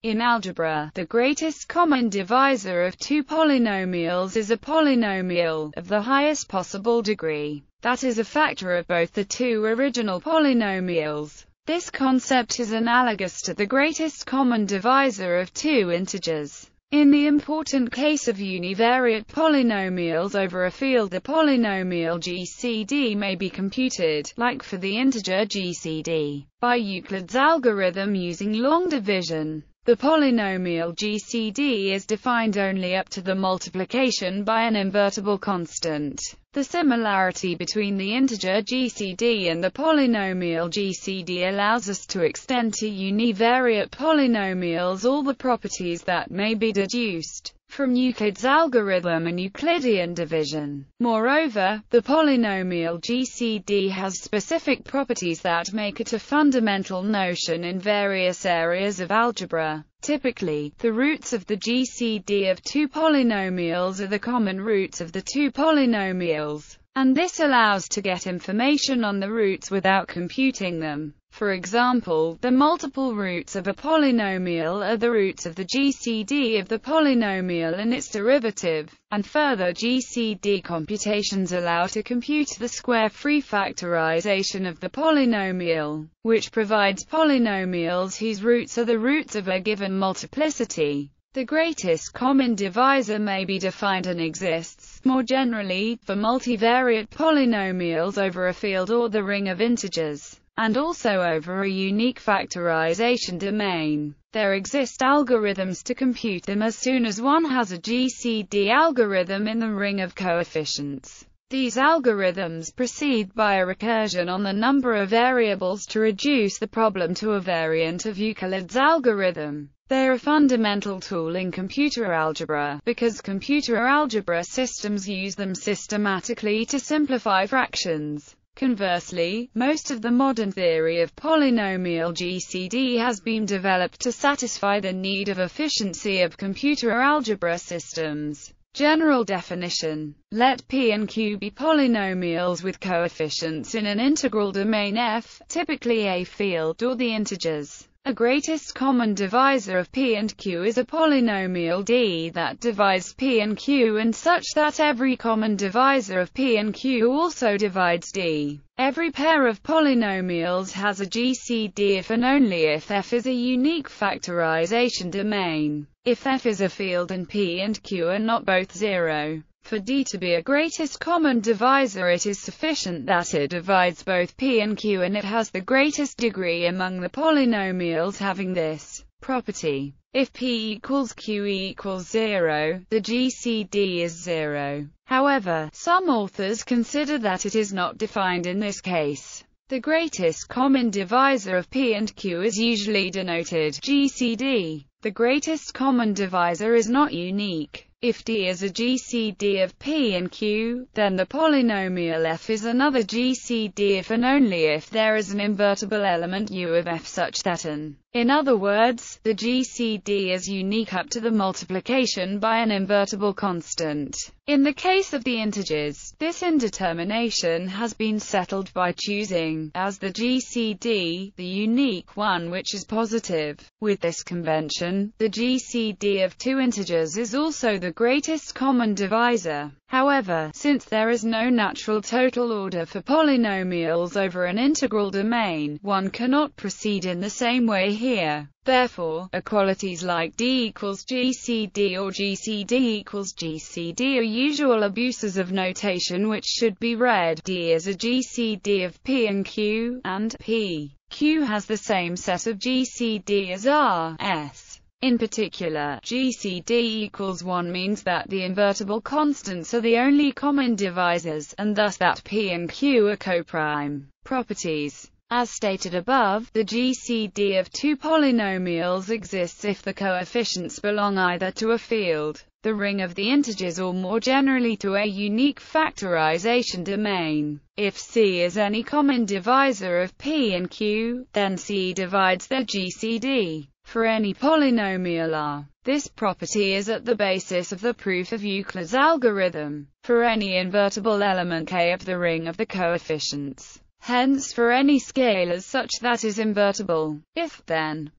In algebra, the greatest common divisor of two polynomials is a polynomial of the highest possible degree, that is a factor of both the two original polynomials. This concept is analogous to the greatest common divisor of two integers. In the important case of univariate polynomials over a field, the polynomial GCD may be computed, like for the integer GCD, by Euclid's algorithm using long division. The polynomial GCD is defined only up to the multiplication by an invertible constant. The similarity between the integer GCD and the polynomial GCD allows us to extend to univariate polynomials all the properties that may be deduced from Euclid's algorithm and Euclidean division. Moreover, the polynomial GCD has specific properties that make it a fundamental notion in various areas of algebra. Typically, the roots of the GCD of two polynomials are the common roots of the two polynomials, and this allows to get information on the roots without computing them. For example, the multiple roots of a polynomial are the roots of the GCD of the polynomial and its derivative, and further GCD computations allow to compute the square-free factorization of the polynomial, which provides polynomials whose roots are the roots of a given multiplicity. The greatest common divisor may be defined and exists, more generally, for multivariate polynomials over a field or the ring of integers, and also over a unique factorization domain. There exist algorithms to compute them as soon as one has a GCD algorithm in the ring of coefficients. These algorithms proceed by a recursion on the number of variables to reduce the problem to a variant of Euclid's algorithm. They are a fundamental tool in computer algebra, because computer algebra systems use them systematically to simplify fractions. Conversely, most of the modern theory of polynomial GCD has been developed to satisfy the need of efficiency of computer algebra systems. General definition: let P and Q be polynomials with coefficients in an integral domain F, typically a field, or the integers. A greatest common divisor of P and Q is a polynomial D that divides P and Q and such that every common divisor of P and Q also divides D. Every pair of polynomials has a GCD if and only if F is a unique factorization domain. If F is a field and P and Q are not both zero. For D to be a greatest common divisor, it is sufficient that it divides both P and Q and it has the greatest degree among the polynomials having this property. If P equals Q equals 0, the GCD is 0. However, some authors consider that it is not defined in this case. The greatest common divisor of P and Q is usually denoted GCD. The greatest common divisor is not unique. If D is a GCD of P and Q, then the polynomial F is another GCD if and only if there is an invertible element U of F such that in other words, the GCD is unique up to the multiplication by an invertible constant. In the case of the integers, this indetermination has been settled by choosing, as the GCD, the unique one which is positive. With this convention, the GCD of two integers is also the greatest common divisor. However, since there is no natural total order for polynomials over an integral domain, one cannot proceed in the same way here. Therefore, equalities like D equals GCD or GCD equals GCD are usual abuses of notation which should be read: D is a GCD of P and Q, and P, Q has the same set of GCD as R, S. In particular, GCD equals 1 means that the invertible constants are the only common divisors, and thus that P and Q are coprime. Properties: as stated above, the GCD of two polynomials exists if the coefficients belong either to a field, the ring of the integers, or more generally to a unique factorization domain. If C is any common divisor of P and Q, then C divides their GCD. For any polynomial R, this property is at the basis of the proof of Euclid's algorithm. For any invertible element K of the ring of the coefficients, hence for any scalars such that is invertible. If-then.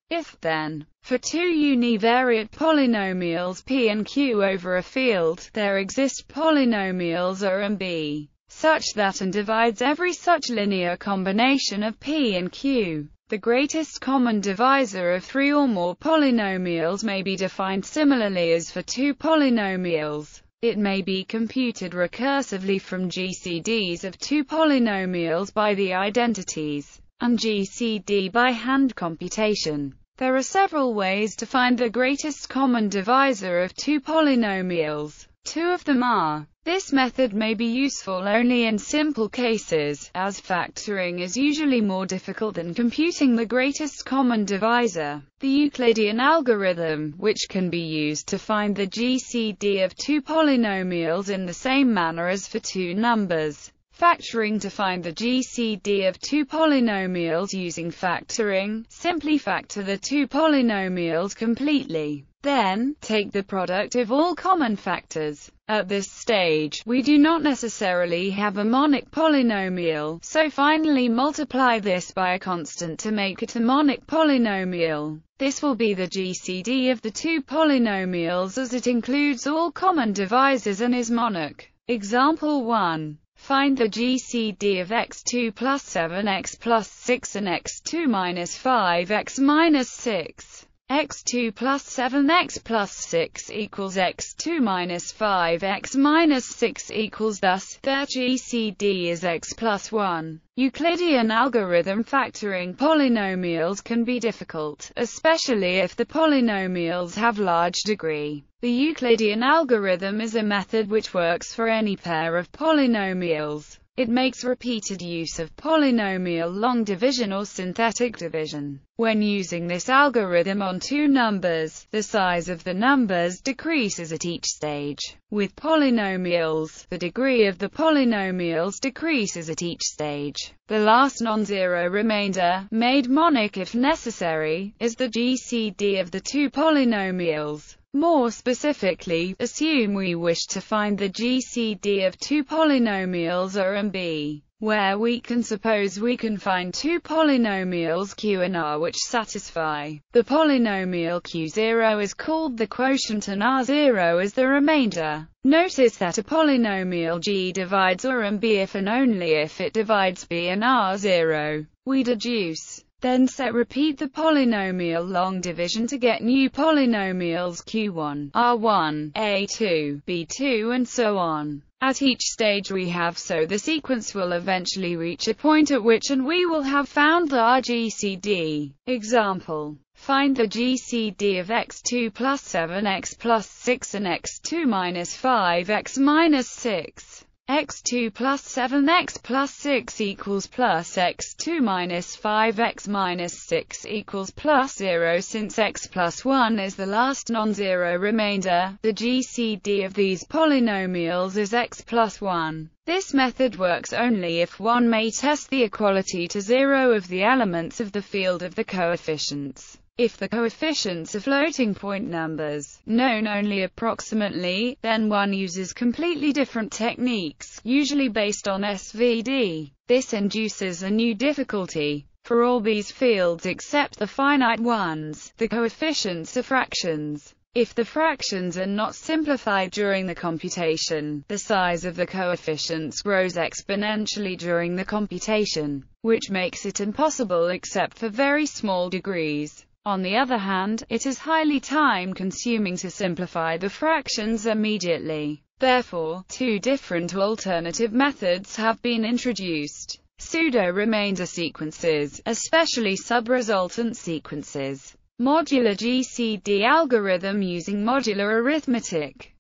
For two univariate polynomials p and q over a field, there exist polynomials a and b, such that n divides every such linear combination of p and q. The greatest common divisor of three or more polynomials may be defined similarly as for two polynomials. It may be computed recursively from GCDs of two polynomials by the identities, and GCD by hand computation. There are several ways to find the greatest common divisor of two polynomials. Two of them are. This method may be useful only in simple cases, as factoring is usually more difficult than computing the greatest common divisor. The Euclidean algorithm, which can be used to find the GCD of two polynomials in the same manner as for two numbers. Factoring to find the GCD of two polynomials using factoring, simply factor the two polynomials completely. Then, take the product of all common factors. At this stage, we do not necessarily have a monic polynomial, so finally multiply this by a constant to make it a monic polynomial. This will be the GCD of the two polynomials as it includes all common divisors and is monic. Example 1. Find the GCD of x2 plus 7x plus 6 and x2 minus 5x minus 6. x2 plus 7x plus 6 equals x2 minus 5x minus 6 equals thus, their GCD is x plus 1. Euclidean algorithm factoring polynomials can be difficult, especially if the polynomials have large degree. The Euclidean algorithm is a method which works for any pair of polynomials. It makes repeated use of polynomial long division or synthetic division. When using this algorithm on two numbers, the size of the numbers decreases at each stage. With polynomials, the degree of the polynomials decreases at each stage. The last non-zero remainder, made monic if necessary, is the GCD of the two polynomials. More specifically, assume we wish to find the GCD of two polynomials a and b, where we can suppose we can find two polynomials q and r which satisfy. The polynomial q0 is called the quotient and r0 is the remainder. Notice that a polynomial g divides a and b if and only if it divides b and r0. We deduce. Then repeat the polynomial long division to get new polynomials q1, r1, a2, b2 and so on. At each stage we have so the sequence will eventually reach a point at which and we will have found our GCD. Example. Find the GCD of x2 plus 7x plus 6 and x2 minus 5x minus 6. x2 plus 7x plus 6 equals plus x2 minus 5x minus 6 equals plus 0. Since x plus 1 is the last non-zero remainder, the GCD of these polynomials is x plus 1. This method works only if one may test the equality to 0 of the elements of the field of the coefficients. If the coefficients are floating point numbers, known only approximately, then one uses completely different techniques, usually based on SVD. This induces a new difficulty. For all these fields except the finite ones, the coefficients are fractions. If the fractions are not simplified during the computation, the size of the coefficients grows exponentially during the computation, which makes it impossible except for very small degrees. On the other hand, it is highly time-consuming to simplify the fractions immediately. Therefore, two different alternative methods have been introduced. Pseudo-remainder sequences, especially sub-resultant sequences. Modular GCD algorithm using modular arithmetic.